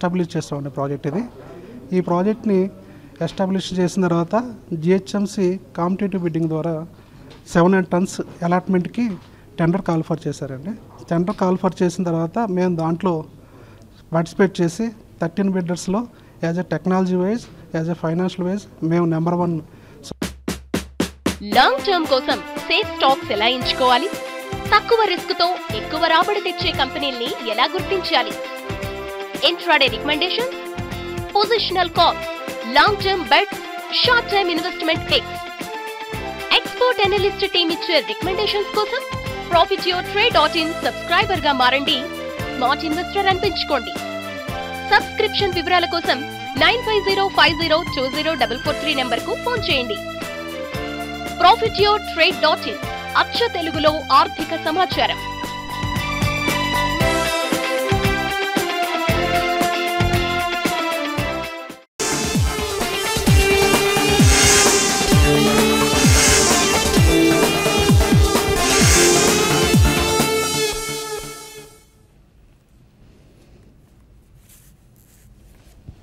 Establish చేస్తామండి project ఇది. ఈ ప్రాజెక్ట్ని ఎస్టాబ్లిష్ చేసిన తర్వాత జిహెచ్ఎంసి కాంపిటేటివ్ బిడ్డింగ్ ద్వారా 700 tons అలాట్మెంట్కి టెండర్ కాల్ఫర్ చేశారండి. టెండర్ కాల్ఫర్ చేసిన తర్వాత మేము దాంట్లో పార్టిసిపేట్ చేసి 13 బిడ్డర్స్లో as a technology wise, as a financial wise మేము నెంబర్ 1. లాంగ్ టర్మ్ కోసం సేఫ్ స్టాక్స్ ఎలా ఎంచుకోవాలి, తక్కువ రిస్క్ తో ఎక్కువ రాబడి తెచ్చే కంపెనీల్ని ఎలా గుర్తించాలి, intraday recommendations, positional calls, long term bets, short term investment picks, expert analyst team ఇచ్చే రికమెండేషన్స్ కోసం profityourtrade.in సబ్స్క్రైబర్ గా మారండి. Smart investor అనిపించుకోండి. సబ్స్క్రిప్షన్ వివరాల కోసం 9505020443 నంబర్ కు ఫోన్ చేయండి. profityourtrade.in అక్ష తెలుగులో ఆర్థిక సమాచారం.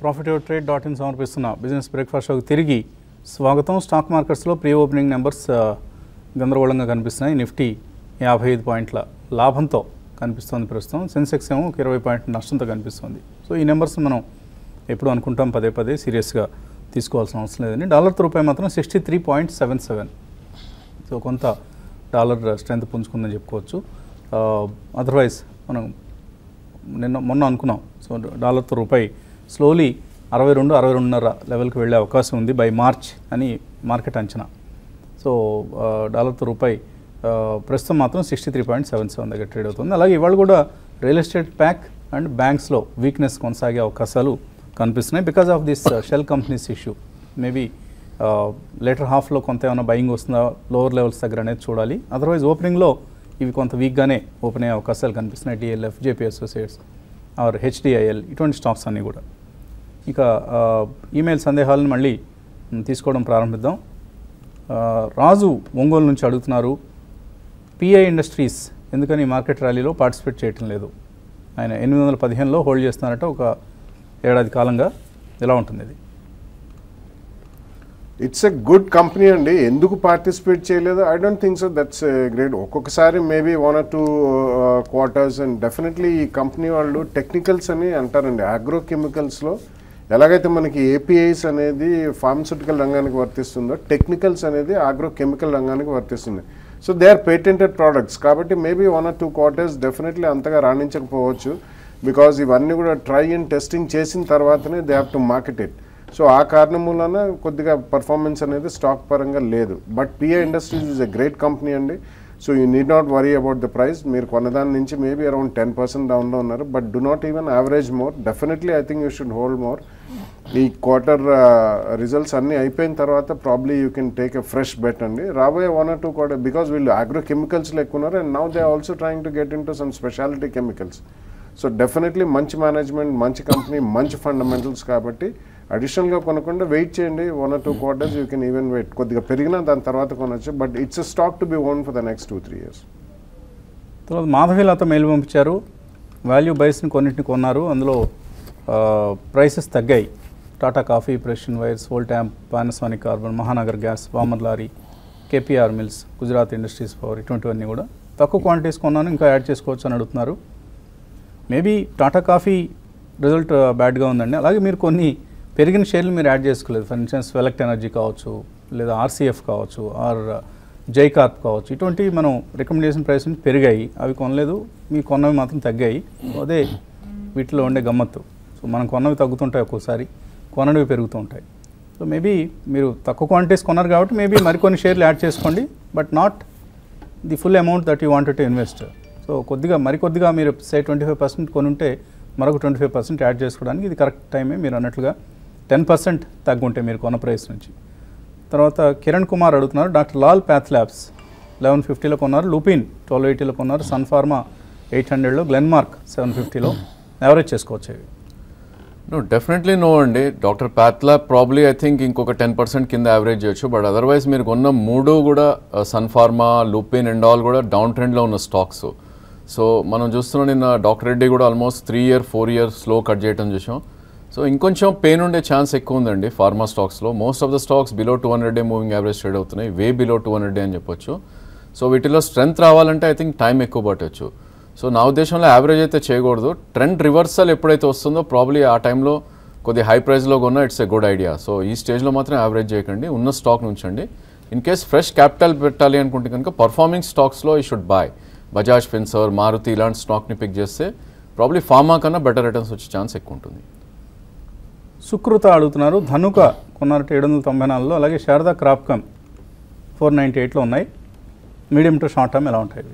profityourtrade.in సమర్పిస్తున్న బిజినెస్ బ్రేక్ఫాస్ట్ షోకి తిరిగి స్వాగతం. స్టాక్ మార్కెట్స్లో ప్రీ ఓపెనింగ్ నెంబర్స్ గందరగోళంగా కనిపిస్తున్నాయి. నిఫ్టీ 55 పాయింట్ల లాభంతో కనిపిస్తుంది ప్రస్తుతం. సెన్సెక్స్ ఏమో 20 పాయింట్ల నష్టంతో కనిపిస్తుంది. సో ఈ నెంబర్స్ మనం ఎప్పుడు అనుకుంటాం పదే సీరియస్గా తీసుకోవాల్సిన అవసరం లేదని. డాలర్తో రూపాయి మాత్రం 63.77. సో కొంత డాలర్ స్ట్రెంత్ పుంజుకుందని చెప్పుకోవచ్చు. అదర్వైజ్ మనం మొన్న అనుకున్నాం. సో డాలర్తో రూపాయి స్లోలీ 62-62.5 లెవెల్కి వెళ్ళే అవకాశం ఉంది బై మార్చ్ అని మార్కెట్ అంచనా. సో డాలర్తో రూపాయి ప్రస్తుతం మాత్రం 63.77 దగ్గర ట్రేడ్ అవుతుంది. అలాగే ఇవాళ కూడా రియల్ ఎస్టేట్ ప్యాక్ అండ్ బ్యాంక్స్లో వీక్నెస్ కొనసాగే అవకాశాలు కనిపిస్తున్నాయి because of this shell companies issue. Maybe later హాఫ్లో కొంత ఏమైనా బయింగ్ వస్తుందా లోవర్ లెవెల్స్ దగ్గర అనేది చూడాలి. అదర్వైజ్ ఓపెనింగ్లో ఇవి కొంత వీక్గానే ఓపెన్ అయ్యే అవకాశాలు కనిపిస్తున్నాయి. DLF, JP associates or HDIL ఇటువంటి స్టాక్స్ అన్నీ కూడా. ఇక ఈమెయిల్ సందేహాలను మళ్ళీ తీసుకోవడం ప్రారంభిద్దాం. రాజు ఒంగోలు నుంచి అడుగుతున్నారు, పిఐ ఇండస్ట్రీస్ ఎందుకని మార్కెట్ ర్యాలీలో పార్టిసిపేట్ చేయటం లేదు? ఆయన 815లో హోల్డ్ చేస్తున్నారట ఒక ఏడాది కాలంగా. ఎలా ఉంటుంది ఇది? ఇట్స్ ఎ గుడ్ కంపెనీ అండి. ఎందుకు పార్టిసిపేట్ చేయలేదు? I don't think so. That's great. ఒక్కొక్కసారి maybe 1 or 2 quarters and definitely ఈ కంపెనీ వాళ్ళు టెక్నికల్స్ అని అంటారండి. అగ్రోకెమికల్స్లో ఎలాగైతే మనకి ఏపీఐస్ అనేది ఫార్మస్యూటికల్ రంగానికి వర్తిస్తుందో టెక్నికల్స్ అనేది అగ్రోకెమికల్ రంగానికి వర్తిస్తుంది. So they are patented products కాబట్టి మేబీ 1 or 2 quarters డెఫినెట్లీ అంతగా రాణించకపోవచ్చు. బికాజ్ ఇవన్నీ కూడా ట్రై అండ్ టెస్టింగ్ చేసిన తర్వాతనే they have to market it. So ఆ కారణం మూలన కొద్దిగా పర్ఫార్మెన్స్ అనేది స్టాక్ పరంగా లేదు. But PI industries is a great company అండి. So you need not worry about the price. మీరు కొన్నదాని నుంచి మేబీ అరౌండ్ 10% డౌన్లో ఉన్నారు. But do not even average more. Definitely I think you should hold more. ఈ quarter results అన్నీ అయిపోయిన తర్వాత probably you can take a fresh bet అండి. రాబోయే 1 or 2 quarters బికాజ్ వీళ్ళు అగ్రోకెమికల్స్లో ఎక్కువ ఉన్నారు and now they also trying to get into some speciality chemicals. So definitely మంచి మేనేజ్మెంట్, మంచి కంపెనీ, మంచి ఫండమెంటల్స్ కాబట్టి అడిషనల్గా కొనకుండా వెయిట్ చేయండి. 1 or 2 quarters you can even wait. కొద్దిగా పెరిగినా దాని తర్వాత కొనవచ్చు. But it's a stock to be own for the next 2-3 years. తర్వాత మాధవీలత మెయిల్ పంపించారు. వాల్యూ బైస్ని కొన్నింటిని కొన్నారు, అందులో ప్రైసెస్ తగ్గాయి. Tata Coffee, Precision Wires, వోల్టాంప్, Panasonic carbon, Mahanagar gas, Balmer Lawrie, KPR mills, Gujarat industries power ఇటువంటివన్నీ కూడా తక్కువ క్వాంటిటీస్ కొన్నాను, ఇంకా యాడ్ చేసుకోవచ్చు అని అడుగుతున్నారు. మేబీ టాటా కాఫీ రిజల్ట్ బ్యాడ్గా ఉందండి. అలాగే మీరు కొన్ని పెరిగిన షేర్లు మీరు యాడ్ చేసుకోలేదు. ఫర్ ఇన్స్టెన్స్ వెలెక్ట్ ఎనర్జీ కావచ్చు, లేదా ఆర్సీఎఫ్ కావచ్చు, ఆర్ జైకార్ప్ కావచ్చు. ఇటువంటివి మనం రికమెండేషన్ ప్రైస్ నుంచి పెరిగాయి, అవి కొనలేదు. మీ కొన్నవి మాత్రం తగ్గాయి. అదే వీటిలో ఉండే గమ్మత్తు. సో మనం కొన్నవి తగ్గుతుంటాయి, ఒక్కోసారి కొనవి పెరుగుతూ ఉంటాయి. సో మేబీ మీరు తక్కువ క్వాంటిటీస్ కొన్నారు కాబట్టి మేబీ మరికొన్ని షేర్లు యాడ్ చేసుకోండి, but not the full amount that you wanted to invest. So మరికొద్దిగా మీరు సే 25% కొనుంటే మరొక 25% యాడ్ చేసుకోవడానికి ఇది కరెక్ట్ టైమే. మీరు అన్నట్లుగా 10% తగ్గుంటే మీరు కొన్న ప్రైస్ నుంచి. తర్వాత కిరణ్ కుమార్ అడుగుతున్నారు, డాక్టర్ లాల్ ప్యాథ్ ల్యాబ్స్ 1150లో కొన్నారు, లూపిన్ 1280లో కొన్నారు, సన్ ఫార్మా 800లో, గ్లెన్మార్క్ 750లో. యావరేజ్ చేసుకోవచ్చు ఇవి? నో, డెఫినెట్లీ నో అండి. Doctor path lab probably I think ఇంకొక 10% కింద యావరేజ్ చేయొచ్చు. బట్ అదర్వైజ్ మీరు కొన్న 3 కూడా Sun Pharma, Lupin and all కూడా డౌన్ ట్రెండ్లో ఉన్న స్టాక్స్. సో మనం చూస్తున్నాం నిన్న డాక్టర్ రెడ్డి కూడా almost 3 year 4 year slow cut చేయడం చూసాం. సో ఇంకొంచెం పెయిన్ ఉండే ఛాన్స్ ఎక్కువ ఉందండి ఫార్మా స్టాక్స్లో. Most of the stocks below 200 moving average trade అవుతున్నాయి, వే బిలో 200 అని చెప్పొచ్చు. సో వీటిలో స్ట్రెంత్ రావాలంటే ఐ థింక్ టైం ఎక్కువ పట్టవచ్చు. సో నా ఉద్దేశంలో యావరేజ్ అయితే చేయకూడదు. ట్రెండ్ రివర్సల్ ఎప్పుడైతే వస్తుందో ప్రాబ్లీ ఆ టైంలో కొద్ది హై ప్రైస్లో కొన్నా it's a good idea. So ఈ స్టేజ్లో మాత్రం యావరేజ్ చేయకండి, ఉన్న స్టాక్ ఉంచండి. ఇన్ కేస్ ఫ్రెష్ క్యాపిటల్ పెట్టాలి అనుకుంటే కనుక పర్ఫార్మింగ్ స్టాక్స్లో ఈ షుడ్ బాయ్. బజాజ్ ఫిన్సర్, మారుతి ఇలాంటి స్టాక్ని పిక్ చేస్తే ప్రాబ్లీ ఫార్మా కన్నా బెటర్ రిటర్న్స్ వచ్చే ఛాన్స్ ఎక్కువ ఉంటుంది. సుకృత అడుగుతున్నారు, ధనుక కొన్నారట 794లో, అలాగే శారదా క్రాప్కామ్ 498లో ఉన్నాయి. మీడియం టు షార్ట్ టర్మ్ ఎలా ఉంటాయి?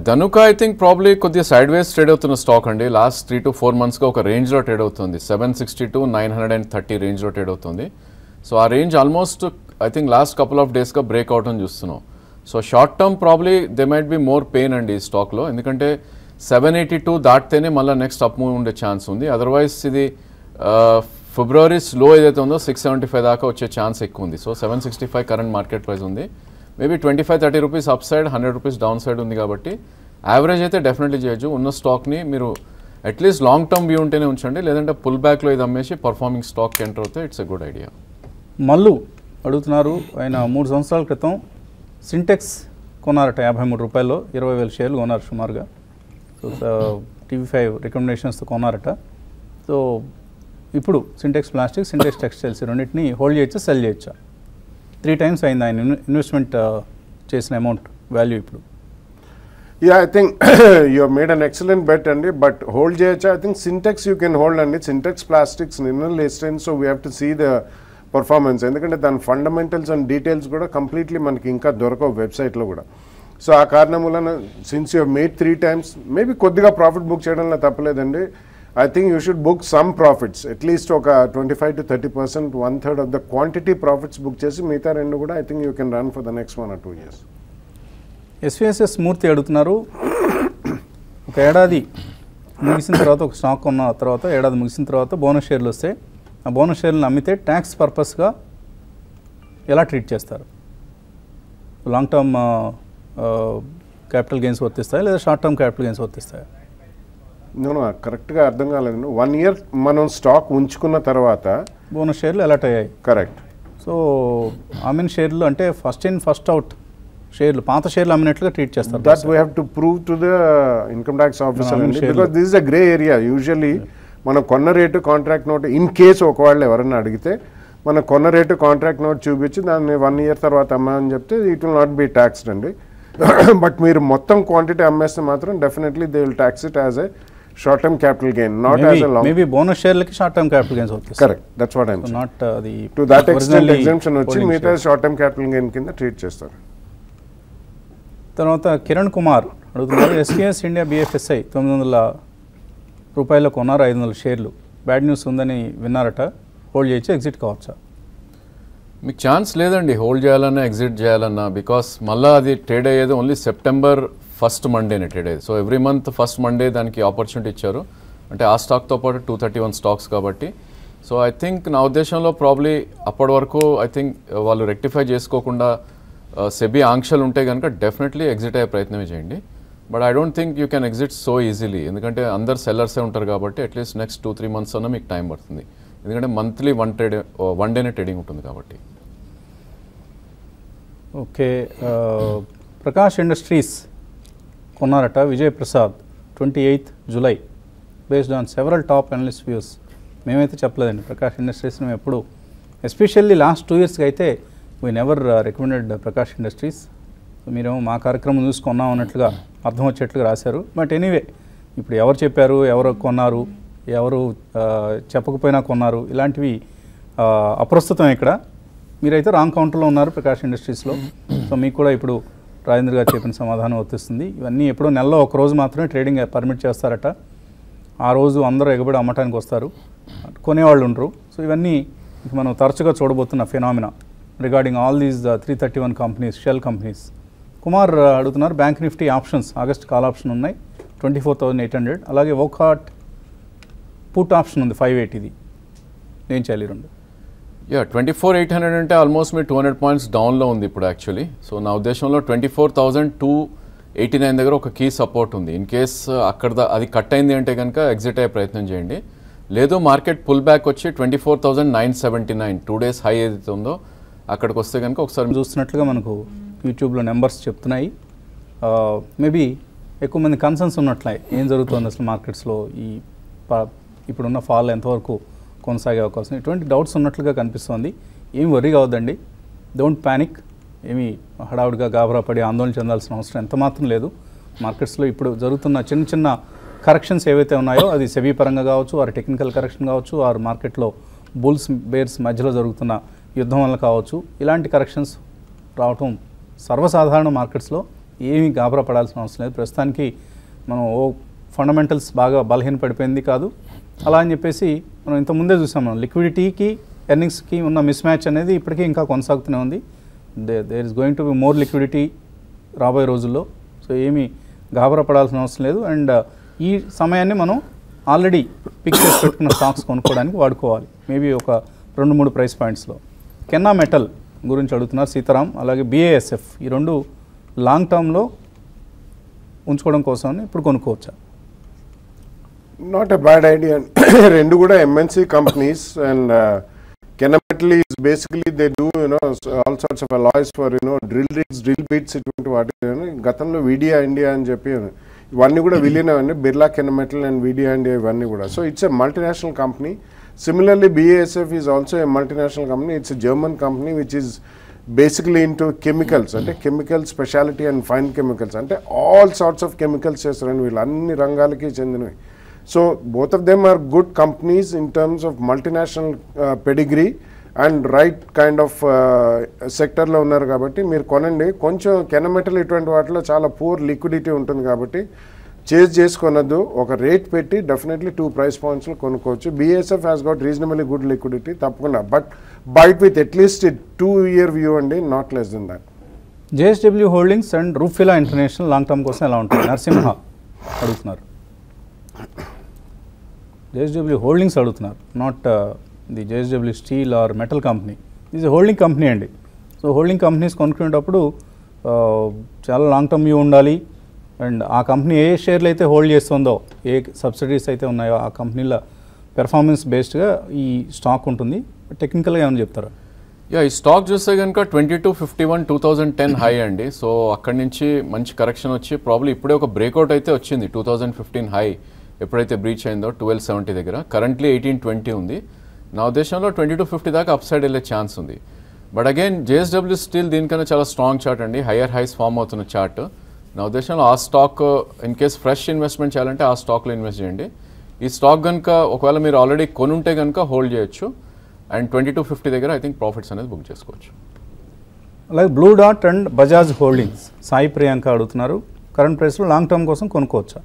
ధనుక ఐ థింక్ ప్రాబ్లీ కొద్దిగా సైడ్ వేస్ ట్రేడ్ అవుతున్న స్టాక్ అండి. లాస్ట్ 3 to 4 monthsగా ఒక రేంజ్లో ట్రేడ్ అవుతుంది. 760 to 930 రేంజ్లో ట్రేడ్ అవుతుంది. సో ఆ range almost I think last couple of డేస్గా బ్రేక్అవుట్ అని చూస్తున్నాం. So short term probably they might be more pain అండి ఈ స్టాక్లో, ఎందుకంటే 782 దాటితేనే మళ్ళీ నెక్స్ట్ అప్ మూవ్ ఉండే ఛాన్స్ ఉంది. అదర్వైజ్ ఇది ఫిబ్రవరి స్లో ఏదైతే ఉందో 675 దాకా వచ్చే ఛాన్స్ ఎక్కువ ఉంది. సో 765 కరెంట్ మార్కెట్ ప్రైస్ ఉంది. Maybe 25-30 rupees up side, 100 rupees down side ఉంది కాబట్టి యావరేజ్ అయితే డెఫినెట్లీ చేయొచ్చు. ఉన్న స్టాక్ని మీరు అట్లీస్ట్ లాంగ్ టర్మ్ వ్యూ ఉంటేనే ఉంచండి, లేదంటే పుల్ బ్యాక్లో ఇది అమ్మేసి పర్ఫార్మింగ్ స్టాక్కి ఎంటర్ అవుతే it's a good idea. Mallu అడుగుతున్నారు, ఆయన 3 సంవత్సరాల క్రితం సింటెక్స్ కొన్నారట 53 రూపాయల్లో, 20,000 షేర్లు కొన్నారు సుమారుగా. సో TV5 రికమెండేషన్స్తో కొన్నారట. సో ఇప్పుడు సింటెక్స్ ప్లాస్టిక్, సింటెక్స్ టెక్స్టైల్స్ రెండింటిని హోల్డ్ చేయొచ్చా, సెల్ చేయొచ్చా? 3 times అయింది ఆయన ఇన్వెస్ట్మెంట్ చేసిన అమౌంట్ వాల్యూ ఇప్పుడు. I think you made an excellent bet అండి, బట్ హోల్డ్ చేయొచ్చా? I think Sintex you can hold అండి. సింటెక్స్ ప్లాస్టిక్స్ నిన్న లిస్ట్ అయింది, so we have to see the performance. ఎందుకంటే దాని ఫండమెంటల్స్ అండ్ డీటెయిల్స్ కూడా కంప్లీట్లీ మనకి ఇంకా దొరకవు వెబ్సైట్లో కూడా. సో ఆ కారణం వలన since you made 3 times maybe కొద్దిగా ప్రాఫిట్ బుక్ చేయడంలో తప్పలేదండి. I think you should book some profits, at least ఒక 25 to 30%, 1/3 of the quantity profits book చేసి మిగతా రెండు కూడా I think you can run for the next 1 or 2 years. SVSS మూర్తి అడుగుతున్నారు, ఒక ఏడాది ముగిసిన తర్వాత ఒక స్టాక్ కొన్న తర్వాత ఏడాది ముగిసిన తర్వాత బోనస్ షేర్లు వస్తే ఆ బోనస్ షేర్లను అమ్మితే ట్యాక్స్ పర్పస్గా ఎలా ట్రీట్ చేస్తారు? లాంగ్ టర్మ్ క్యాపిటల్ గెయిన్స్ వర్తిస్తాయా లేదా షార్ట్ టర్మ్ క్యాపిటల్ గెయిన్స్ వర్తిస్తాయా? నేను కరెక్ట్గా అర్థం కాలేదండి. 1 year మనం స్టాక్ ఉంచుకున్న తర్వాత బోనస్ షేర్లు అలర్ట్ అయ్యాయి. కరెక్ట్. సో అమ్మిన షేర్లు అంటే ఫస్ట్ ఇన్ ఫస్ట్ అవుట్ షేర్లు, పాత షేర్లు అమ్మినట్లుగా ట్రీట్ చేస్తారు. That we have to prove to the income tax officer అండి, because this is a grey area. Usually మనం కొన్న rate contract note in case ఒకవేళ ఎవరైనా అడిగితే మన కొన్న రేటు కాంట్రాక్ట్ నోట్ చూపించి దాన్ని 1 year తర్వాత అమ్మామని చెప్తే it will not be taxed అండి. బట్ మీరు మొత్తం క్వాంటిటీ అమ్మేస్తే మాత్రం definitely they will tax it as a short term capital gain, not as a long. Maybe bonus share like short term capital gains hote. Correct, that's what I'm saying. Not the to that extent exemption వచ్చి మిగతా short term capital gain కింద treat చేస్తారు. తర్వాత కిరణ్ కుమార్ అడుగుతున్నారు, SKS India BFSI 900 రూపాయలు కొన్నారు, 500 షేర్లు. Bad news ఉందని విన్నారట, హోల్డ్ చేయొచ్చు, ఎగ్జిట్ కావచ్చా? మీకు ఛాన్స్ లేదండి హోల్డ్ చేయాలన్నా ఎగ్జిట్ చేయాలన్నా, బికాస్ మళ్ళీ అది ట్రేడ్ అయ్యేది ఓన్లీ September 1st Mondayనే ట్రేడ్ అయ్యేది. So every month 1st Monday దానికి ఆపర్చునిటీ ఇచ్చారు, అంటే ఆ స్టాక్తో పాటు 231 స్టాక్స్ కాబట్టి. సో ఐ థింక్ నా ఉద్దేశంలో ప్రాబ్లీ అప్పటి వరకు ఐ థింక్ వాళ్ళు రెక్టిఫై చేసుకోకుండా సెబీ ఆంక్షలు ఉంటే కనుక డెఫినెట్లీ ఎగ్జిట్ అయ్యే ప్రయత్నమే చేయండి. But I don't think you can exit so easily, ఎందుకంటే అందరు సెల్లర్సే ఉంటారు కాబట్టి అట్లీస్ట్ నెక్స్ట్ 2-3 months అన్నా మీకు టైం పడుతుంది, ఎందుకంటే మంత్లీ 1 డేనే ట్రేడింగ్ ఉంటుంది కాబట్టి. ఓకే, ప్రకాష్ ఇండస్ట్రీస్ కొన్నారట Vijay Prasad 28th July based on several top analyst views. మేమైతే చెప్పలేదండి ప్రకాష్ ఇండస్ట్రీస్, మేము ఎప్పుడు ఎస్పెషల్లీ లాస్ట్ 2 yearsకి అయితే we never recommended Prakash industries. మీరేమో మా కార్యక్రమం చూసుకున్నాం అన్నట్లుగా అర్థం వచ్చేట్లుగా రాశారు. బట్ ఎనీవే, ఇప్పుడు ఎవరు చెప్పారు, ఎవరు కొన్నారు, ఎవరు చెప్పకపోయినా కొన్నారు, ఇలాంటివి అప్రస్తుతం ఇక్కడ. మీరైతే రాంగ్ కౌంటర్లో ఉన్నారు ప్రకాష్ ఇండస్ట్రీస్లో. సో మీకు కూడా ఇప్పుడు రాజేంద్ర గారు చెప్పిన సమాధానం వర్తిస్తుంది. ఇవన్నీ ఎప్పుడో నెలలో ఒక రోజు మాత్రమే ట్రేడింగ్ పర్మిట్ చేస్తారట, ఆ రోజు అందరూ ఎగబడి అమ్మటానికి వస్తారు, కొనేవాళ్ళు ఉండరు. సో ఇవన్నీ మనం తరచుగా చూడబోతున్న phenomena regarding all these 331 companies, shell companies. Kumar అడుగుతున్నారు, bank Nifty options August call option ఉన్నాయి 24,800, అలాగే వోకాట్ పుట్ ఆప్షన్ ఉంది 580. ఏం చేయాలి రెండు? 24,800 అంటే ఆల్మోస్ట్ మీ 200 points డౌన్లో ఉంది ఇప్పుడు యాక్చువల్లీ. సో నా ఉద్దేశంలో 24,280 89 దగ్గర ఒక కీ సపోర్ట్ ఉంది. ఇన్ కేస్ అక్కడ అది కట్ అయింది అంటే కనుక ఎగ్జిట్ అయ్యే ప్రయత్నం చేయండి. లేదు మార్కెట్ పుల్ బ్యాక్ వచ్చి 24,979 2 days హై ఏదైతే ఉందో అక్కడికి వస్తే కనుక ఒకసారి చూస్తున్నట్లుగా మనకు యూట్యూబ్లో నెంబర్స్ చెప్తున్నాయి. మేబీ ఎక్కువ మంది కన్సర్న్స్ ఉన్నట్లే ఏం జరుగుతుంది అసలు మార్కెట్స్లో, ఇప్పుడున్న ఫాల్ ఎంతవరకు కొనసాగే అవకాశం, ఇటువంటి డౌట్స్ ఉన్నట్లుగా కనిపిస్తోంది. ఏం వరీ కావద్దండి, డోంట్ ప్యానిక్, ఏమీ హడావుడిగా గాబరా పడి ఆందోళన చెందాల్సిన అవసరం ఎంత మాత్రం లేదు. మార్కెట్స్లో ఇప్పుడు జరుగుతున్న చిన్న చిన్న కరెక్షన్స్ ఏవైతే ఉన్నాయో అది సెబీ పరంగా కావచ్చు, ఆరు టెక్నికల్ కరెక్షన్ కావచ్చు, ఆరు మార్కెట్లో బుల్స్ బేర్స్ మధ్యలో జరుగుతున్న యుద్ధం వల్ల కావచ్చు, ఇలాంటి కరెక్షన్స్ రావటం సర్వసాధారణ. మార్కెట్స్లో ఏమీ గాబరా పడాల్సిన అవసరం లేదు. ప్రస్తుతానికి మనం ఫండమెంటల్స్ బాగా బలహీనపడిపోయింది కాదు. అలా అని చెప్పేసి మనం ఇంతకుముందే చూసాం, మనం లిక్విడిటీకి ఎర్నింగ్స్కి ఉన్న మిస్ మ్యాచ్ అనేది ఇప్పటికీ ఇంకా కొనసాగుతూనే ఉంది. There is going to be more liquidity రాబోయే రోజుల్లో. సో ఏమీ గాబరా పడాల్సిన అవసరం లేదు. అండ్ ఈ సమయాన్ని మనం ఆల్రెడీ పిక్ చేసి పెట్టుకున్న స్టాక్స్ కొనుక్కోవడానికి వాడుకోవాలి. మేబీ ఒక 2-3 ప్రైస్ పాయింట్స్లో. కెన్నా మెటల్ గురించి అడుగుతున్నారు సీతారాం, అలాగే BASF, ఈ రెండు లాంగ్ టర్మ్లో ఉంచుకోవడం కోసం ఇప్పుడు కొనుక్కోవచ్చా? Not a bad idea. రెండు కూడా MNC companies and Kennametal is basically they do all sorts of alloys for drill rigs, drill bits, ఇటువంటి వాటి గతంలో వీడియా ఇండియా అని చెప్పి ఇవన్నీ కూడా విలీనమండి. Birla Kennametal and Widia India ఇవన్నీ కూడా. So it's a multinational company. Similarly BASF is also a multinational company. It's a German company which is basically into chemicals, అంటే chemical speciality and fine chemicals, అంటే all sorts of chemicals చేస్తారండి వీళ్ళు, అన్ని రంగాలకి చెందినవి. So both of them are good companies in terms of multinational pedigree and right kind of sector లో ఉన్నారు కాబట్టి మీరు కొనండి. కొంచెం కెనమెటల్ ఇటువంటి వాటిలో చాలా పూర్ లిక్విడిటీ ఉంటుంది కాబట్టి చేజ్ చేసుకొనద్దు. ఒక రేట్ పెట్టి డెఫినెట్లీ 2 price points లో కొనుక్కోవచ్చు. BASF has got reasonably good liquidity తప్పకుండా, but buy it with at least 2-year view అండి, not less than that. JSW Holdings and Rubfila International long term కోసం ఎలా ఉంటుంది? నరసింహ అడుగుతున్నారు. JSW హోల్డింగ్స్ అడుగుతున్నారు, not the JSW Steel or metal company. ఇది holding company అండి. So holding companies కొనుక్కునేటప్పుడు చాలా లాంగ్ టర్మ్ వ్యూ ఉండాలి. అండ్ ఆ కంపెనీ ఏ షేర్లు అయితే హోల్డ్ చేస్తుందో, ఏ సబ్సిడీస్ అయితే ఉన్నాయో ఆ కంపెనీల పెర్ఫార్మెన్స్ బేస్డ్గా ఈ స్టాక్ ఉంటుంది. టెక్నికల్గా ఏమైనా చెప్తారా? ఈ స్టాక్ చూస్తే కనుక 2251 2010 హై అండి. సో అక్కడి నుంచి మంచి కరెక్షన్ వచ్చి ప్రాబ్లీ ఇప్పుడే ఒక బ్రేక్అవుట్ అయితే వచ్చింది. 2015 హై ఎప్పుడైతే బ్రీచ్ అయిందో 1270 దగ్గర, కరెంట్లీ 1820 ఉంది. నా ఉద్దేశంలో 2250 దాకా అప్ సైడ్ వెళ్ళే ఛాన్స్ ఉంది. బట్ అగైన్ JSW స్టీల్ దీనికన్నా చాలా స్ట్రాంగ్ చార్ట్ అండి, హయ్యర్ హైస్ ఫామ్ అవుతున్న చార్ట్. నా ఉద్దేశంలో ఆ stock in case fresh investment చేయాలంటే ఆ స్టాక్లో ఇన్వెస్ట్ చేయండి. ఈ స్టాక్ కనుక ఒకవేళ మీరు ఆల్రెడీ కొనుంటే కనుక హోల్డ్ చేయొచ్చు. అండ్ 2250 దగ్గర ఐ థింక్ ప్రాఫిట్స్ అనేది బుక్ చేసుకోవచ్చు. అలాగే blue dot and Bajaj holdings Sai Priyanka అడుగుతున్నారు, కరెంట్ ప్రైస్లో లాంగ్ టర్మ్ కోసం కొనుక్కోవచ్చా?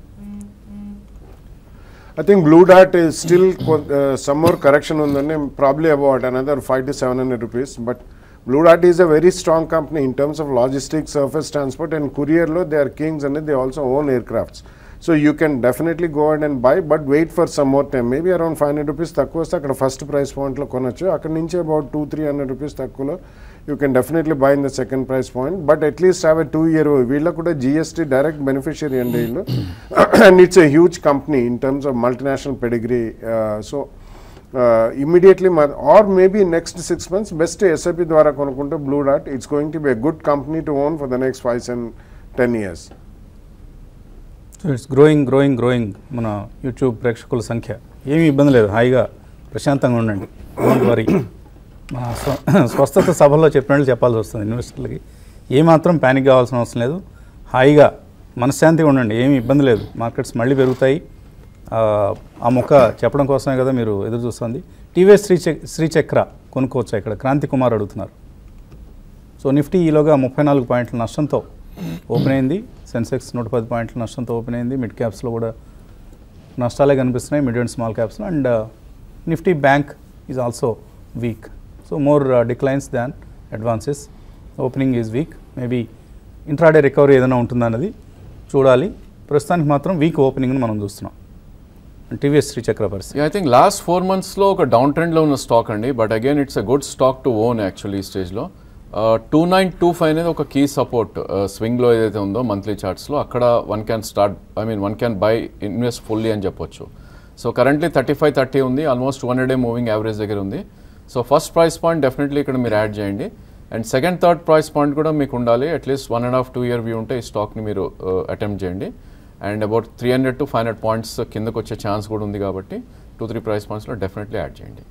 I think Blue Dart is still some more correction undanni, probably about another 500 to 700 rupees. But Blue Dart is a very strong company in terms of logistics, surface transport and courier lo they are kings and they also own aircrafts. So you can definitely go ahead and buy, but wait for some more time. Maybe around 500 rupees takku vaste akkada first price point lo konochu. Akkadi nunchi about 200-300 rupees takkulo you can definitely buy in the second price point, but at least have a 2-year veela kuda GST direct beneficiary and illu and it's a huge company in terms of multinational pedigree. So immediately or maybe next 6 months best SIP dwara konukunte Blue Dart, it's going to be a good company to own for the next 5 and 10 years. So it's growing. మన YouTube ప్రేక్షకుల సంఖ్య ఏమీ ఇబ్బంది లేదు, హాయిగా ప్రశాంతంగా ఉండండి, don't worry. మన స్వస్థత సభలో చెప్పినట్లు చెప్పాల్సి వస్తుంది ఇన్వెస్టర్లకి. ఏమాత్రం ప్యానిక్ కావాల్సిన అవసరం లేదు, హాయిగా మనశ్శాంతిగా ఉండండి, ఏమీ ఇబ్బంది లేదు. మార్కెట్స్ మళ్ళీ పెరుగుతాయి. ఆ మొక్క చెప్పడం కోసమే కదా మీరు ఎదురు చూస్తుంది. TVS శ్రీచక్ర కొనుక్కోవచ్చా ఇక్కడ? క్రాంతి కుమార్ అడుగుతున్నారు. సో నిఫ్టీ ఈలోగా 34 పాయింట్ల నష్టంతో ఓపెన్ అయింది. సెన్సెక్స్ 110 పాయింట్ల నష్టంతో ఓపెన్ అయింది. మిడ్ క్యాప్స్లో కూడా నష్టాలే కనిపిస్తున్నాయి, మిడ్ అండ్ స్మాల్ క్యాప్స్లో. And Nifty bank is also weak. So more declines than advances. Opening is weak. Maybe intraday recovery ఏదైనా ఉంటుందన్నది చూడాలి. ప్రస్తుతానికి మాత్రం వీక్ ఓపెనింగ్ని మనం చూస్తున్నాం. TVS శ్రీచక్ర పరిస్థితి ఐ థింక్ లాస్ట్ 4 monthsలో ఒక డౌన్ ట్రెండ్లో ఉన్న స్టాక్ అండి. But again it's a good stock to own actually ఈ స్టేజ్లో. 2925 అనేది ఒక కీ సపోర్ట్ స్వింగ్లో ఏదైతే ఉందో మంత్లీ చార్ట్స్లో అక్కడ one can buy invest fully అని చెప్పొచ్చు. సో కరెంట్లీ 3530 ఉంది, ఆల్మోస్ట్ 200 మూవింగ్ యావరేజ్ దగ్గర ఉంది. So first price point definitely ఇక్కడ మీరు యాడ్ చేయండి. And second third price point కూడా మీకు ఉండాలి. అట్లీస్ట్ 1.5-2 year వ్యూ ఉంటే ఈ స్టాక్ని మీరు అటెంప్ట్ చేయండి. అండ్ అబౌట్ 300 to 500 పాయింట్స్ కిందకు వచ్చే ఛాన్స్ కూడా ఉంది కాబట్టి 2-3 ప్రైస్ పాయింట్స్లో డెఫినెట్లీ యాడ్ చేయండి.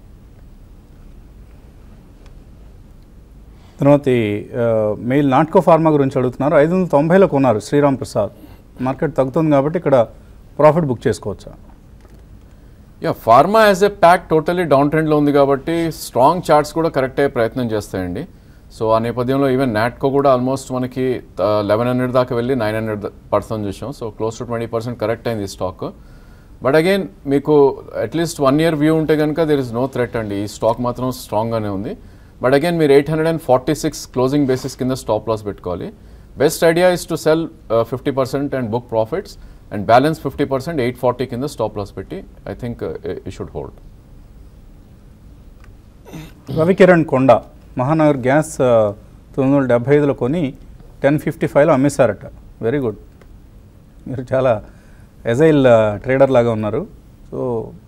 తర్వాత మెయిల్ నాట్కో ఫార్మా గురించి అడుగుతున్నారు. 590లో కొన్నారు శ్రీరామ్ ప్రసాద్, మార్కెట్ తగ్గుతుంది కాబట్టి ఇక్కడ ప్రాఫిట్ బుక్ చేసుకోవచ్చా? Pharma as a pack totally down ట్రెండ్లో ఉంది కాబట్టి స్ట్రాంగ్ చార్ట్స్ కూడా కరెక్ట్ అయ్యే ప్రయత్నం చేస్తాయండి. సో ఆ నేపథ్యంలో ఈవెన్ నాట్కో కూడా ఆల్మోస్ట్ మనకి 1100 దాకా వెళ్ళి 900 పడుతుంది చూసాం. సో క్లోజ్ టు 20% కరెక్ట్ అయింది ఈ స్టాక్. బట్ అగైన్ మీకు అట్లీస్ట్ 1 year వ్యూ ఉంటే కనుక దేర్ ఇస్ నో థ్రెట్ అండి, ఈ స్టాక్ మాత్రం స్ట్రాంగ్గానే ఉంది. బట్ అగైన్ మీరు 846 క్లోజింగ్ బేసిస్ కింద స్టాప్ లాస్ పెట్టుకోవాలి. Best idea is to cell 50% and book profits and balance 50% 840 కింద స్టాప్ లాస్ పెట్టి I think you should hold. Ravikiran కొండ మహానగర్ గ్యాస్ 975లో కొని 1055లో అమ్మేశారట. వెరీ గుడ్, మీరు చాలా ఎజైల్ ట్రేడర్ లాగా ఉన్నారు. సో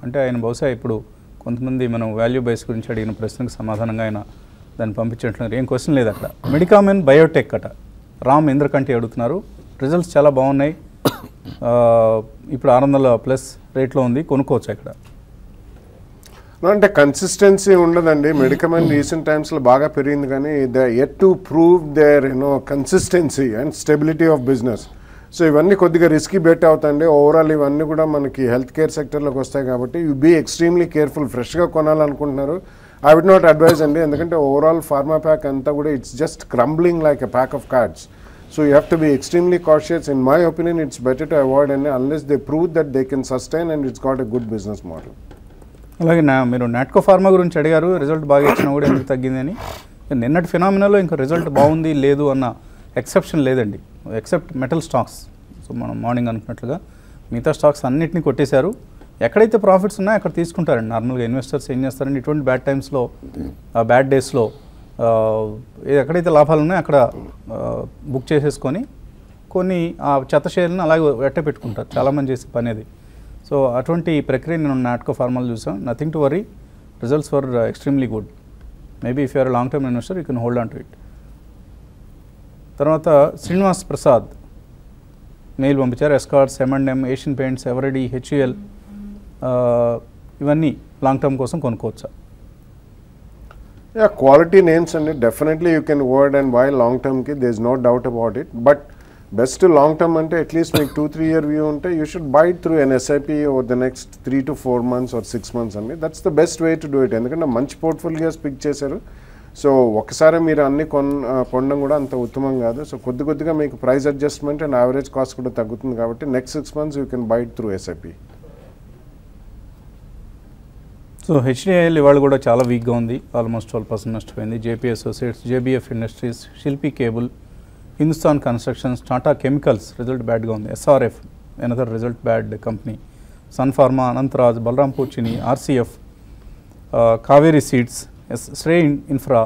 అంటే ఆయన బహుశా ఇప్పుడు కొంతమంది మనం వాల్యూ బేస్ గురించి అడిగిన ప్రశ్నకు సమాధానంగా ఆయన దాన్ని పంపించినట్లున్నారు. ఏం క్వశ్చన్ లేదు అక్కడ. మెడికామెన్ బయోటెక్ అట రామ్ ఇంద్రకంటి అడుగుతున్నారు. రిజల్ట్స్ చాలా బాగున్నాయి, ఇప్పుడు 600+ రేట్లో ఉంది, కొనుక్కోవచ్చు ఇక్కడ? అంటే కన్సిస్టెన్సీ ఉండదండి. మెడికమెంట్ రీసెంట్ టైమ్స్లో బాగా పెరిగింది కానీ they yet to prove their consistency and stability of business. So ఇవన్నీ కొద్దిగా రిస్కీ బెట్ అవుతాయండి. ఓవరాల్ ఇవన్నీ కూడా మనకి హెల్త్ కేర్ సెక్టర్లోకి వస్తాయి కాబట్టి యూ బీ ఎక్స్ట్రీమ్లీ కేర్ఫుల్. ఫ్రెష్గా కొనాలనుకుంటున్నారు, ఐ వుడ్ నాట్ అడ్వైజ్ అండి. ఎందుకంటే ఓవరాల్ ఫార్మా ప్యాక్ అంతా కూడా it's just crumbling like a pack of cards. So you have to be extremely cautious. In my opinion, it's better to avoid any unless they prove that they can sustain and it's got a good business model. అలాగే మీరు Natco pharma గురించి అడిగారు, result బాగా ఇచ్చినా కూడా ఎందుకు తగ్గిందని. నిన్నటి ఫినామినాలో ఇంకా రిజల్ట్ బాగుంది లేదు అన్న ఎక్సెప్షన్ లేదండి, ఎక్సెప్ట్ మెటల్ స్టాక్స్. సో మనం మార్నింగ్ అనుకున్నట్లుగా మిగతా స్టాక్స్ అన్నింటినీ కొట్టేశారు. ఎక్కడైతే ప్రాఫిట్స్ ఉన్నాయో అక్కడ తీసుకుంటారండి. నార్మల్గా ఇన్వెస్టర్స్ ఏం చేస్తారండి, ఇటువంటి బ్యాడ్ టైమ్స్లో, బ్యాడ్ డేస్లో ఎక్కడైతే లాభాలు ఉన్నాయో అక్కడ బుక్ చేసేసుకొని కొన్ని ఆ చెత్త షేర్లను అలాగే వెట్ట పెట్టుకుంటారు. చాలామంది చేసే పని అది. సో అటువంటి ప్రక్రియ నేను నాట్కో ఫార్మాలు చూసాం. Nothing to worry, results were extremely good. Maybe if you're long term investor you can hold on to it. తర్వాత శ్రీనివాస్ ప్రసాద్ మెయిల్ పంపించారు. Escorts, M&M, Asian Paints, Eveready, HUL ఇవన్నీ లాంగ్ టర్మ్ కోసం కొనుక్కోవచ్చా? Yeah, quality names and definitely you can avoid and buy long term ki there is no doubt about it. But best to long term ante at least make 2-3 year view unte you should buy it through an SIP over the next 3 to 4 months or 6 months andi. That's the best way to do it. Endukante manchi portfolios pick chesaru. So ఒకసారి మీరు అన్ని కొనడం కూడా అంత ఉత్తమం కాదు. So కొద్దిగా మీకు price adjustment and average cost కూడా తగ్గుతుంది కాబట్టి next 6 months you can by it through SIP. So HDIL ఇవాళ కూడా చాలా వీక్గా ఉంది, ఆల్మోస్ట్ 12% నష్టపోయింది. JP Associates, JBF Industries, Shilpi Cable, Hindustan Constructions, Tata Chemicals result బ్యాడ్గా ఉంది. SRF another result bad company, Sun Pharma, Anantraj, Balrampur Chini, RCF, Kaveri Seeds, Srei Infra,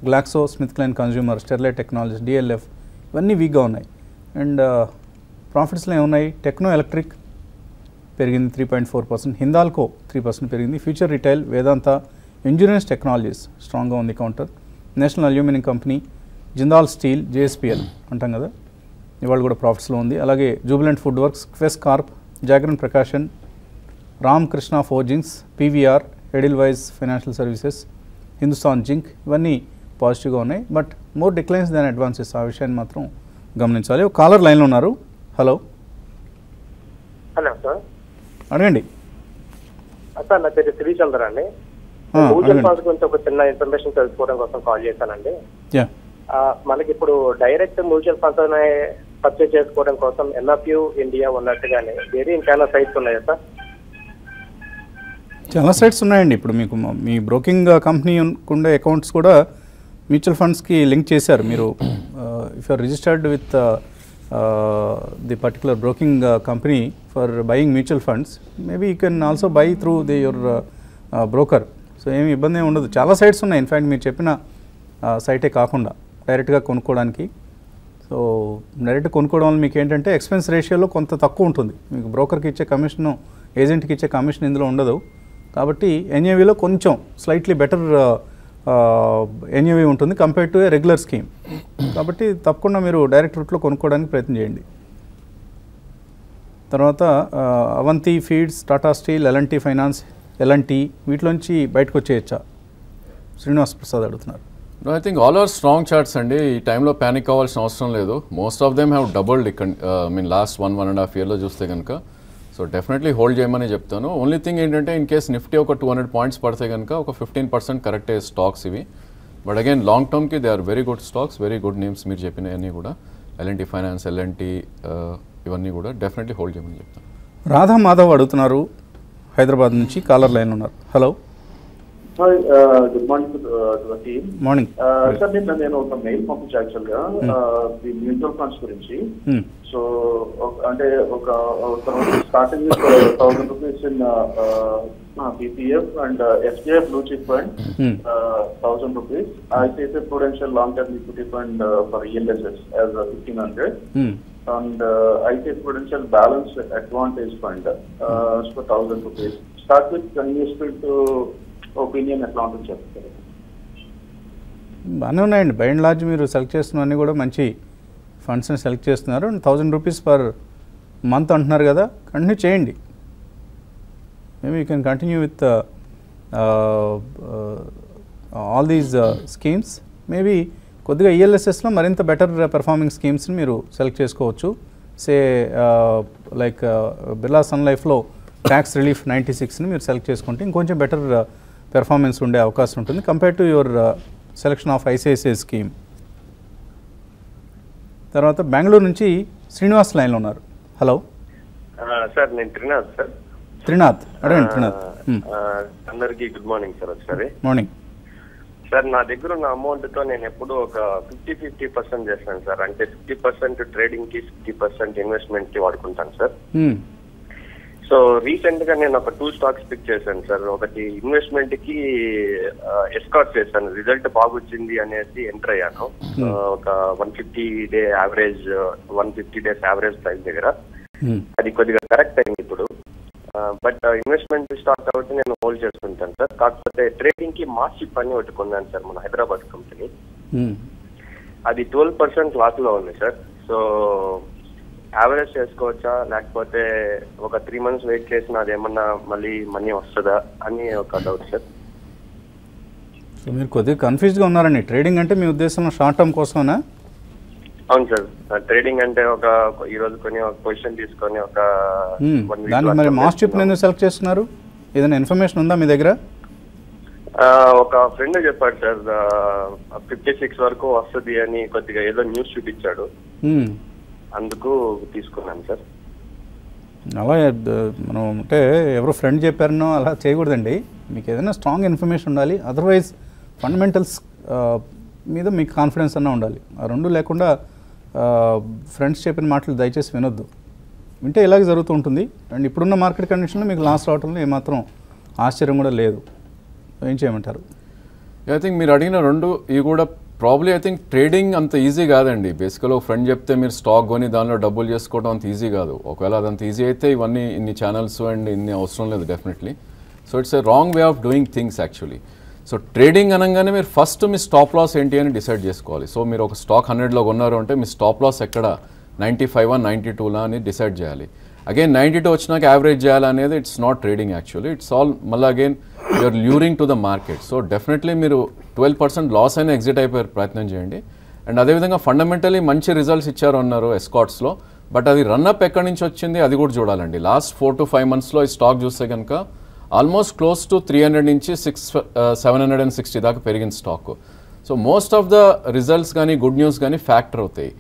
Glaxo Smith Kline Consumer, Sterlite Technologies, DLF ఇవన్నీ వీక్గా ఉన్నాయి. అండ్ ప్రాఫిట్స్లో ఏమున్నాయి, టెక్నో ఎలక్ట్రిక్ పెరిగింది 3.4%, హిందాల్కో 3% పెరిగింది, Future Retail, Vedanta, Endurance Technologies స్ట్రాంగ్గా ఉంది counter, National Aluminium Company, Jindal Steel, JSPL అంటాం కదా, ఇవాళ కూడా ప్రాఫిట్స్లో ఉంది. అలాగే Jubilant Food Works, Quess Corp, Jagran Prakashan, Ramakrishna Forgings, PVR, Edelweiss Financial Services, Hindustan Zinc ఇవన్నీ పాజిటివ్గా ఉన్నాయి. But more declines than advances, ఆ విషయాన్ని మాత్రం గమనించాలి. ఒక కాలర్ లైన్లో ఉన్నారు. హలో హలో సార్, అడగండి సార్. నా పేరు శ్రీచంద్ర అండి. మ్యూచువల్ ఫండ్స్ గురించి ఒక చిన్న ఇన్ఫర్మేషన్ తెలుసుకోవడం కోసం కాల్ చేశానండి. మనకి ఇప్పుడు డైరెక్ట్ మ్యూచువల్ ఫండ్స్ పర్చేజ్ చేసుకోవడం కోసం NFU ఇండియా ఉన్నట్టుగానే వేరే ఇంకేమైనా సైట్స్ ఉన్నాయా సార్? చాలా సైట్స్ ఉన్నాయండి. ఇప్పుడు మీకు మీ బ్రోకింగ్ కంపెనీ ఉండే అకౌంట్స్ కూడా మ్యూచువల్ ఫండ్స్కి లింక్ చేశారు. మీరు if you're registered with the particular broking company for buying mutual funds, maybe you can also buy through your broker. So ఏమి ఇబ్బంది ఏమి ఉండదు. చాలా సైట్స్ ఉన్నాయి. ఇన్ఫ్యాక్ట్ మీరు చెప్పిన సైటే కాకుండా డైరెక్ట్గా కొనుక్కోవడానికి. సో డైరెక్ట్ కొనుక్కోవడం వల్ల మీకు ఏంటంటే ఎక్స్పెన్స్ రేషియోలో కొంత తక్కువ ఉంటుంది. మీకు బ్రోకర్కి ఇచ్చే కమిషన్, ఏజెంట్కి ఇచ్చే కమిషన్ ఇందులో ఉండదు. కాబట్టి ఎన్ఏవిలో కొంచెం స్లైట్లీ బెటర్ ఎన్ఏవి ఉంటుంది compare to a regular scheme. కాబట్టి తప్పకుండా మీరు డైరెక్ట్ రూట్లో కొనుక్కోవడానికి ప్రయత్నం చేయండి. తర్వాత Avanti Feeds, Tata Steel, LNT Finance, LNT వీటిలోంచి బయటకు వచ్చేయచ్చా? శ్రీనివాస్ ప్రసాద్ అడుగుతున్నారు. No, I think all are strong charts అండి. ఈ టైంలో ప్యానిక్ అవ్వాల్సిన అవసరం లేదు. Most of them have doubled last 1.5 yearలో చూస్తే కనుక. సో డెఫినెట్లీ హోల్డ్ చేయమని చెప్తాను. ఓన్లీ థింగ్ ఏంటంటే ఇన్ కేస్ నిఫ్టీ ఒక 200 points పడితే కనుక ఒక 15% కరెక్ట్ అయ్యే స్టాక్స్ ఇవి. బట్ అగైన్ లాంగ్ టర్మ్కి they are very good stocks, very good names మీరు చెప్పినవన్నీ కూడా. ఎల్ఎన్టీ ఫైనాన్స్, ఎల్ఎన్టీ ఇవన్నీ కూడా డెఫినెట్లీ హోల్డ్ చేయమని చెప్తాను. రాధా మాధవ్ అడుగుతున్నారు, హైదరాబాద్ నుంచి కాలర్ లైన్ ఉన్నారు. Hello. Hi, good morning to the team. Morning sir, నేను ఒక మెయిల్ పంపించాను యాక్చువల్గా ఈ మ్యూచువల్ ఫండ్స్ గురించి. సో అంటే ఒక starting 1000 rupees in PPF and SBI blue chip fund 1000 rupees, ICICI Prudential long term equity fund for ELSS as 1500 and ICICI Prudential Balance Advantage Fund for 1000 rupees. Start with investment opinion ఎట్లా ఉంటుంది చెప్తారు? బాగానే ఉన్నాయండి. By and large మీరు select చేస్తున్నవన్నీ కూడా మంచి ఫండ్స్ని select చేస్తున్నారు. 1000 rupees per month అంటున్నారు కదా, కంటిన్యూ చేయండి. Maybe you can continue with all these schemes. Maybe కొద్దిగా ఈఎల్ఎస్ఎస్లో మరింత బెటర్ పెర్ఫార్మింగ్ స్కీమ్స్ని మీరు సెలెక్ట్ చేసుకోవచ్చు. సే లైక్ బిర్లా సన్ లైఫ్లో ట్యాక్స్ రిలీఫ్ 96ని మీరు సెలెక్ట్ చేసుకుంటే ఇంకొంచెం బెటర్ పెర్ఫార్మెన్స్ ఉండే అవకాశం ఉంటుంది compare to your selection of ICICI scheme. తర్వాత బెంగళూరు నుంచి శ్రీనివాస్ లైన్లో ఉన్నారు. హలో సార్, నేను త్రినాథ్ సార్. త్రినాథ్ అడగండి. త్రినాథ్, అందరికీ గుడ్ మార్నింగ్ సార్. ఒకసారి మార్నింగ్ సార్, నా దగ్గర ఉన్న అమౌంట్తో నేను ఎప్పుడు ఒక 50-50% చేస్తాను సార్. అంటే 50% ట్రేడింగ్కి, 50% ఇన్వెస్ట్మెంట్కి వాడుకుంటాను సార్. సో రీసెంట్ గా నేను ఒక 2 stocks పిక్ చేశాను సార్. ఒకటి ఇన్వెస్ట్మెంట్ కి ఎస్కార్ట్ చేశాను, రిజల్ట్ బాగొచ్చింది అనేసి ఎంటర్ అయ్యాను. ఒక 150 days యావరేజ్ ప్రైస్ దగ్గర. అది కొద్దిగా కరెక్ట్ అయింది ఇప్పుడు. బట్ ఇన్వెస్ట్మెంట్ స్టాక్ కాబట్టి నేను హోల్డ్ చేసుకుంటాను సార్. కాకపోతే ట్రేడింగ్ కి మార్షిప్ అని ఒకటి కొన్నాను సార్, మన హైదరాబాద్ కంపెనీ. అది 12% లాస్ లో ఉంది సార్. సో యావరేజ్ చేసుకోవచ్చా, లేకపోతే ఒక 3 months వెయిట్ చేసినా అదేమన్నా మళ్ళీ మనీ వస్తుందా అని ఒక డౌట్ సార్. సో మీరు కొద్దిగా కన్ఫ్యూజ్గా ఉన్నారండి. ట్రేడింగ్ అంటే మీ ఉద్దేశంలో షార్ట్ టర్మ్ కోసమేనా? అవును సార్. ట్రేడింగ్ అంటే ఒక ఈ రోజు కొని ఒక పొజిషన్ తీసుకొని ఒక దాన్ని మరి మార్షిప్ ఎందుకు సెలెక్ట్ చేస్తున్నారు? ఏదైనా ఇన్ఫర్మేషన్ ఉందా మీ దగ్గర? ఒక ఫ్రెండ్ చెప్పాడు సార్, 56 వరకు వస్తుంది అని కొద్దిగా ఏదో న్యూస్ చూపించాడు, అందుకు తీసుకున్నాను సార్. అలా మనం అంటే ఎవరో ఫ్రెండ్ చెప్పారనో అలా చేయకూడదండి. మీకు ఏదైనా స్ట్రాంగ్ ఇన్ఫర్మేషన్ ఉండాలి. అదర్వైజ్ ఫండమెంటల్స్ మీద మీకు కాన్ఫిడెన్స్ అన్న ఉండాలి. ఆ రెండు లేకుండా ఫ్రెండ్స్ చెప్పిన మాటలు దయచేసి వినొద్దు. వింటే ఇలాగే జరుగుతూ ఉంటుంది. అండ్ ఇప్పుడున్న మార్కెట్ కండిషన్లో మీకు లాస్ రావడంలో ఏమాత్రం ఆశ్చర్యం కూడా లేదు. ఏం చేయమంటారు? ఐ థింక్ మీరు అడిగిన రెండు ఇవి కూడా ప్రాబ్లీ ఐ థింక్ ట్రేడింగ్ అంత ఈజీ కాదండి. బేసికల్గా ఒక ఫ్రెండ్ చెప్తే మీరు స్టాక్ కొని దానిలో డబ్బులు చేసుకోవడం అంత ఈజీ కాదు. ఒకవేళ అదంత ఈజీ అయితే ఇవన్నీ ఇన్ని ఛానల్స్ అండ్ ఇన్ని అవసరం లేదు definitely. So it's a wrong way of doing things actually. So trading అనగానే మీరు ఫస్ట్ మీ స్టాప్ లాస్ ఏంటి అని డిసైడ్ చేసుకోవాలి. సో మీరు ఒక స్టాక్ 100లో కొన్నారు అంటే మీ స్టాప్ లాస్ ఎక్కడ 95 92 అని డిసైడ్ చేయాలి. అగైన్ 92 వచ్చినాక యావరేజ్ చేయాలనేది it's not trading actually. It's all మళ్ళీ again you're luring to the market. So definitely మీరు 12% లాస్ అయినా ఎగ్జిట్ అయిపోయే ప్రయత్నం చేయండి. అండ్ అదేవిధంగా ఫండమెంటలీ మంచి రిజల్ట్స్ ఇచ్చారు అన్నారు ఎస్కాట్స్లో. బట్ అది రన్అప్ ఎక్కడి నుంచి వచ్చింది అది కూడా చూడాలండి. లాస్ట్ 4 to 5 monthsలో ఈ స్టాక్ చూస్తే కనుక ఆల్మోస్ట్ క్లోజ్ టు 300 నుంచి 760 దాకా పెరిగిన stock. So most of the results కానీ గుడ్ న్యూస్ కానీ ఫ్యాక్టర్ అవుతాయి.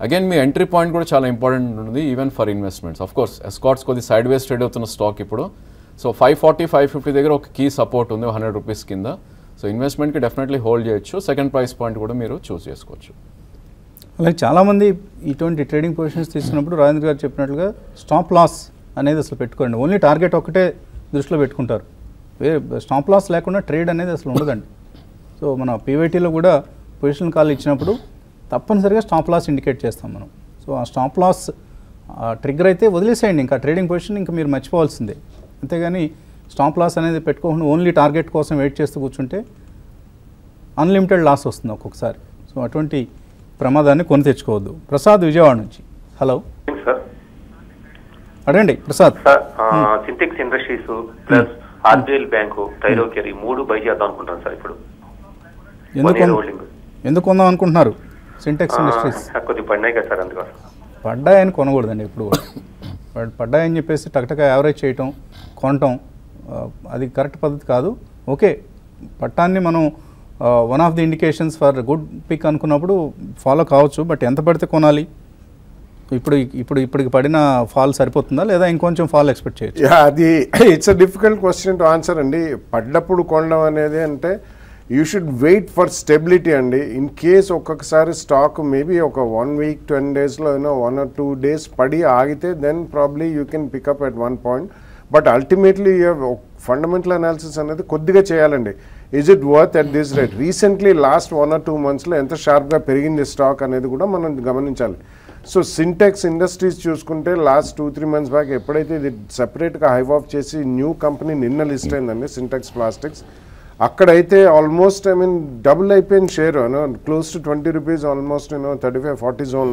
అగైన్ మీ ఎంట్రీ పాయింట్ కూడా చాలా ఇంపార్టెంట్ ఉంటుంది even for investments. Of course Escorts కొద్ది సైడ్ వేస్ ట్రేడ్ అవుతున్న స్టాక్ ఇప్పుడు. సో 540 550 దగ్గర ఒక కీ సపోర్ట్ ఉంది 100 రూపీస్ కింద. సో ఇన్వెస్ట్మెంట్కి డెఫినెట్లీ హోల్డ్ చేయొచ్చు. సెకండ్ ప్రైస్ పాయింట్ కూడా మీరు చూస్ చేసుకోవచ్చు. అలాగే చాలామంది ఇటువంటి ట్రేడింగ్ పొజిషన్స్ తీసుకున్నప్పుడు రాజేంద్ర గారు చెప్పినట్లుగా స్టాప్ లాస్ అనేది అసలు పెట్టుకోండి. ఓన్లీ టార్గెట్ ఒకటే దృష్టిలో పెట్టుకుంటారు. వేరే స్టాప్ లాస్ లేకుండా ట్రేడ్ అనేది అసలు ఉండదండి. సో మన పీవైటీలో కూడా పొజిషన్ కాల్ ఇచ్చినప్పుడు తప్పనిసరిగా స్టాప్ లాస్ ఇండికేట్ చేస్తాం మనం. సో ఆ స్టాప్ లాస్ ట్రిగ్గర్ అయితే వదిలేసేయండి, ఇంకా ట్రేడింగ్ పొజిషన్ ఇంకా మీరు మర్చిపోవాల్సిందే. అంతేగాని స్టాప్ లాస్ అనేది పెట్టుకోకుండా ఓన్లీ టార్గెట్ కోసం వెయిట్ చేస్తూ కూర్చుంటే అన్లిమిటెడ్ లాస్ వస్తుంది ఒక్కొక్కసారి. సో అటువంటి ప్రమాదాన్ని కొని తెచ్చుకోవద్దు. ప్రసాద్ విజయవాడ నుంచి. హలో సార్, అడగండి Prasad. Sir Sintex industries plus RBL bank Thyrocare ఈ 3 బై చేద్దాం అనుకుంటాను సార్. ఇప్పుడు ఎందుకు కొందాం అనుకుంటున్నారు? సింటెక్స్ ఇండస్ట్రీస్ కొద్దిగా పడినాయి కదా సార్, అందుకోసం. పడ్డాయని కొనకూడదండి ఎప్పుడు. పడ్డాయని చెప్పేసి టక్టక యావరేజ్ చేయటం కొనటం అది కరెక్ట్ పద్ధతి కాదు. ఓకే, పట్టాన్ని మనం one of the indications for good pick అనుకున్నప్పుడు ఫాలో కావచ్చు. బట్ ఎంత పడితే కొనాలి? ఇప్పటికి పడిన ఫాల్ సరిపోతుందా లేదా ఇంకొంచెం ఫాల్ ఎక్స్పెక్ట్ చేయొచ్చు? అది it's a difficult question to answer అండి. పడ్డప్పుడు కొనడం అనేది అంటే you should wait for stability అండి. ఇన్ కేస్ ఒక్కొక్కసారి స్టాక్ మేబీ ఒక 1 week 10 daysలో 1 or 2 days పడి ఆగితే then probably you can pick up at 1 point. But ultimately fundamental analysis అనేది కొద్దిగా చేయాలండి. Is it worth at this rate? Recently last 1 or 2 monthsలో ఎంత షార్ప్గా పెరిగింది స్టాక్ అనేది కూడా మనం గమనించాలి. సో సింటెక్స్ ఇండస్ట్రీస్ చూసుకుంటే లాస్ట్ 2-3 months బ్యాక్ ఎప్పుడైతే ఇది సెపరేట్గా హైవ్ ఆఫ్ చేసి న్యూ కంపెనీ నిన్న లిస్ట్ అయిందండి సింటెక్స్ ప్లాస్టిక్స్, అక్కడైతే ఆల్మోస్ట్ డబుల్ అయిపోయిన share close to 20 rupees, almost 35-40 zone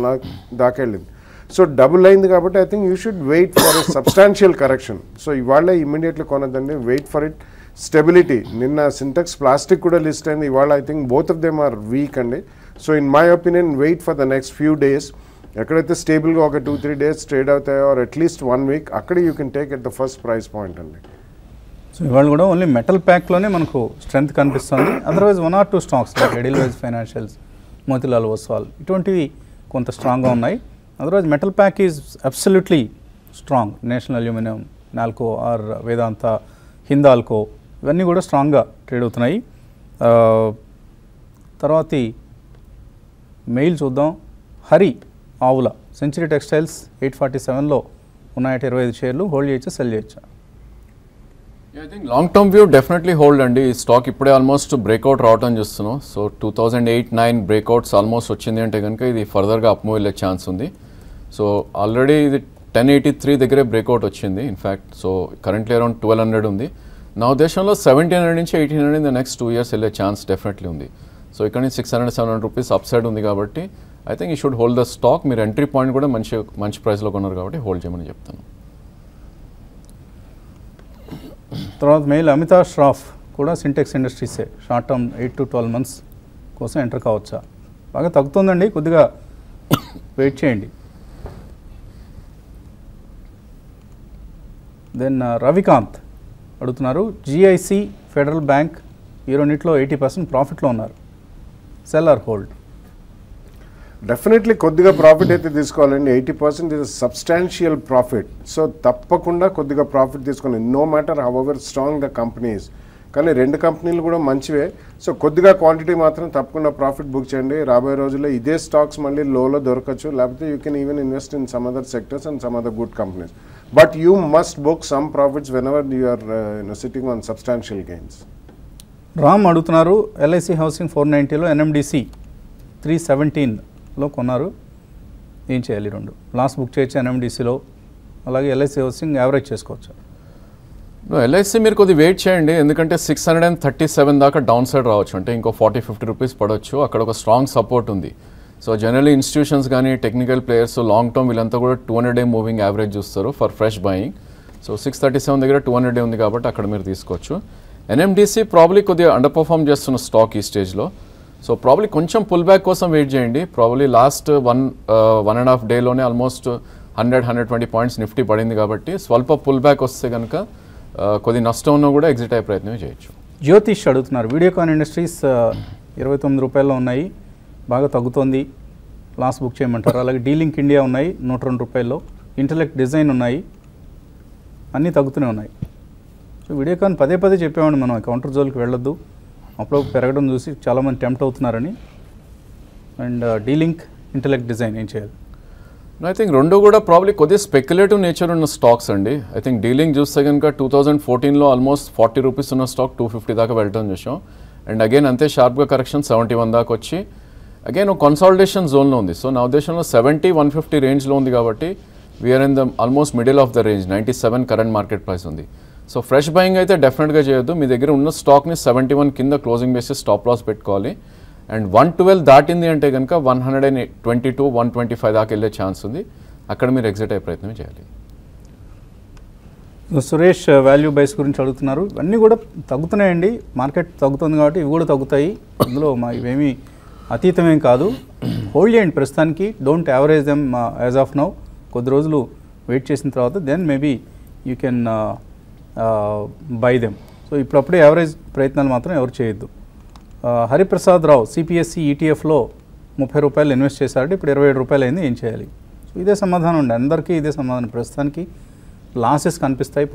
దాకా వెళ్ళింది. సో డబుల్ అయింది కాబట్టి I think you should wait for a substantial correction. So ఇవాళ ఇమీడియట్లీ కొనద్దండి, వెయిట్ ఫర్ ఇట్ స్టెబిలిటీ. నిన్న సింటెక్స్ ప్లాస్టిక్ కూడా లిస్ట్ అయింది, ఇవాళ I think both of them are weak అండి. So in my opinion wait for the next few days. ఎక్కడైతే స్టేబుల్గా ఒక 2-3 days ట్రేడ్ అవుతాయో ఆర్ అట్లీస్ట్ 1 week అక్కడ you can take at the first price point అండి. So ఇవాళ కూడా only metal ప్యాక్లోనే మనకు స్ట్రెంత్ కనిపిస్తుంది. Otherwise 1 or 2 stocks like Edelweiss Financials, Motilal Oswal ఇటువంటివి కొంత స్ట్రాంగ్గా ఉన్నాయి. Otherwise metal pack is absolutely strong. National Aluminium, Nalco or Vedanta, Hindalco ఇవన్నీ కూడా స్ట్రాంగ్గా ట్రేడ్ అవుతున్నాయి. తర్వాత మెయిల్ చూద్దాం. హరి ఆవుల సెంచరీ టెక్స్టైల్స్ 847లో ఉన్నాయట 25 షేర్లు. హోల్డ్ చేయొచ్చా, సెల్ చేయొచ్చా? I think long term view definitely hold అండి. ఈ స్టాక్ ఇప్పుడే ఆల్మోస్ట్ బ్రేక్అవుట్ రావడం చూస్తున్నాం. సో 2008-9 బ్రేక్అవుట్స్ ఆల్మోస్ట్ వచ్చింది అంటే కనుక ఇది ఫర్దర్గా అప్ మూవ్ వెళ్ళే ఛాన్స్ ఉంది. సో ఆల్రెడీ ఇది 1083 దగ్గరే బ్రేక్అవుట్ వచ్చింది ఇన్ఫ్యాక్ట్. సో కరెంట్లీ అరౌండ్ 1200 ఉంది. నా ఉద్దేశంలో 1700 నుంచి 1800 ఇన్ ద నెక్స్ట్ 2 years వెళ్ళే ఛాన్స్ డెఫినెట్లీ ఉంది. సో ఇక్కడ నుంచి 600-700 రూపీస్ అప్ సైడ్ ఉంది కాబట్టి I think you should hold the stock. మీరు ఎంట్రీ పాయింట్ కూడా మంచి ప్రైస్లో కొన్నారు కాబట్టి హోల్డ్ చేయమని చెప్తాను. తర్వాత మెయిల్ అమితాబ్ ష్రాఫ్ కూడా సింటెక్స్ ఇండస్ట్రీసే. షార్ట్ టర్మ్ 8 to 12 months కోసం ఎంటర్ కావచ్చా? బాగా తగ్గుతుందండి, కొద్దిగా వెయిట్ చేయండి. దెన్ రవికాంత్ అడుగుతున్నారు, జిఐసి ఫెడరల్ బ్యాంక్ యూనిట్లో 80% ప్రాఫిట్లో ఉన్నారు, సెల్ ఆర్ హోల్డ్? డెఫినెట్లీ కొద్దిగా ప్రాఫిట్ అయితే తీసుకోవాలండి. 80% ఇస్ సబ్స్టాన్షియల్ ప్రాఫిట్. సో తప్పకుండా కొద్దిగా ప్రాఫిట్ తీసుకోండి, no matter however strong the companies. కానీ 2 కంపెనీలు కూడా మంచివే. సో కొద్దిగా క్వాంటిటీ మాత్రం తప్పకుండా ప్రాఫిట్ బుక్ చేయండి. రాబోయే రోజుల్లో ఇదే స్టాక్స్ మళ్ళీ లోలో దొరకచ్చు, లేకపోతే you can even invest in some other sectors and some other good companies. But you must book some profits whenever you are sitting on substantial gains. Ram అడుగుతున్నారు, ఎల్ఐసి హౌసింగ్ 490లో, ఎన్ఎండిసి 317లో కొన్నారు, ఏం చేయాలి? 2 లాస్ట్ బుక్ చేయొచ్చు ఎన్ఎండిసిలో, అలాగే LIC housing average చేసుకోవచ్చు. ఎల్ఐసి మీరు కొద్దిగా వెయిట్ చేయండి, ఎందుకంటే 637 దాకా డౌన్ సైడ్ రావచ్చు, అంటే ఇంకో 40-50 రూపీస్ పడవచ్చు. అక్కడ ఒక స్ట్రాంగ్ సపోర్ట్ ఉంది. సో జనరల్లీ ఇన్స్టిట్యూషన్స్ కానీ టెక్నికల్ ప్లేయర్స్ లాంగ్ టర్మ్ వీళ్ళంతా కూడా 200-day మూవింగ్ యావరేజ్ చూస్తారు ఫర్ ఫ్రెష్ బయింగ్. సో 637 దగ్గర 200-day ఉంది కాబట్టి అక్కడ మీరు తీసుకోవచ్చు. ఎన్ఎండిసి ప్రాబ్లీ కొద్దిగా అండర్ పర్ఫామ్ చేస్తున్న స్టాక్ ఈ స్టేజ్లో. సో ప్రాబ్లీ కొంచెం పుల్ బ్యాక్ కోసం వెయిట్ చేయండి. ప్రాబ్లీ లాస్ట్ 1.5 డేలోనే ఆల్మోస్ట్ 100-120 పాయింట్స్ నిఫ్టీ పడింది కాబట్టి స్వల్ప పుల్ బ్యాక్ వస్తే కనుక కొద్ది నష్టం ఉన్నా కూడా ఎగ్జిట్ అయ్యే ప్రయత్నం చేయొచ్చు. జ్యోతిష్ అడుగుతున్నారు, వీడియోకాన్ ఇండస్ట్రీస్ 29 రూపాయల్లో ఉన్నాయి, బాగా తగ్గుతోంది, లాస్ట్ బుక్ చేయమంటారు. అలాగే డీలింక్ ఇండియా ఉన్నాయి 102 రూపాయల్లో, ఇంటలెక్ట్ డిజైన్ ఉన్నాయి, అన్నీ తగ్గుతూనే ఉన్నాయి. సో వీడియోకాన్ పదే చెప్పేవాడిని మనం కౌంటర్ జోన్కి వెళ్ళొద్దు, అప్పుడు పెరగడం చూసి చాలామంది టెంప్ట్ అవుతున్నారని. అండ్ డీలింక్, ఇంటలెక్ట్ డిజైన్ ఏం చేయాలి? ఐ థింక్ 2 కూడా ప్రాబ్లీ కొద్దిగా స్పెక్యులేటివ్ నేచర్ ఉన్న స్టాక్స్ అండి. ఐ థింక్ డీలింగ్ చూస్తే కనుక 2014లో ఆల్మోస్ట్ 40 రూపీస్ ఉన్న స్టాక్ 250 దాకా వెళ్ళడం చూసాం. అండ్ అగైన్ అంతే షార్ప్గా కరెక్షన్ 71 దాకా వచ్చి అగైన్ ఒక కన్సాలిడేషన్ జోన్లో ఉంది. సో నా ఉద్దేశంలో 70-150 రేంజ్లో ఉంది కాబట్టి we're in the almost middle of the range. 97 current market price ఉంది. సో ఫ్రెష్ బయింగ్ అయితే డెఫినెట్గా చేయొద్దు. మీ దగ్గర ఉన్న స్టాక్ని 71 కింద క్లోజింగ్ బేసిస్ స్టాప్ లాస్ పెట్టుకోవాలి. అండ్ 112 దాటింది అంటే కనుక 122-125 దాకా వెళ్ళే ఛాన్స్ ఉంది. అక్కడ మీరు ఎగ్జిట్ అయ్యే ప్రయత్నం చేయాలి. సురేష్ వాల్యూ బైస్ గురించి అడుగుతున్నారు. ఇవన్నీ కూడా తగ్గుతున్నాయండి, మార్కెట్ తగ్గుతుంది కాబట్టి ఇవి కూడా తగ్గుతాయి. అందులో ఇవేమీ అతీతమేం కాదు. హోల్డ్ చేయండి ప్రస్తుతానికి. Don't average them as of now. కొద్ది రోజులు వెయిట్ చేసిన తర్వాత then maybe you can buy them. So ఇప్పుడప్పుడే యావరేజ్ ప్రయత్నాలు మాత్రం ఎవరు చేయొద్దు. హరిప్రసాద్ రావు సిపిఎస్సి ఈటీఎఫ్లో 30 రూపాయలు ఇన్వెస్ట్ చేశారంటే ఇప్పుడు 27 రూపాయలు అయింది, ఏం చేయాలి? సో ఇదే సమాధానం అండి, అందరికీ ఇదే సమాధానం. ప్రస్తుతానికి లాసెస్ కనిపిస్తాయి.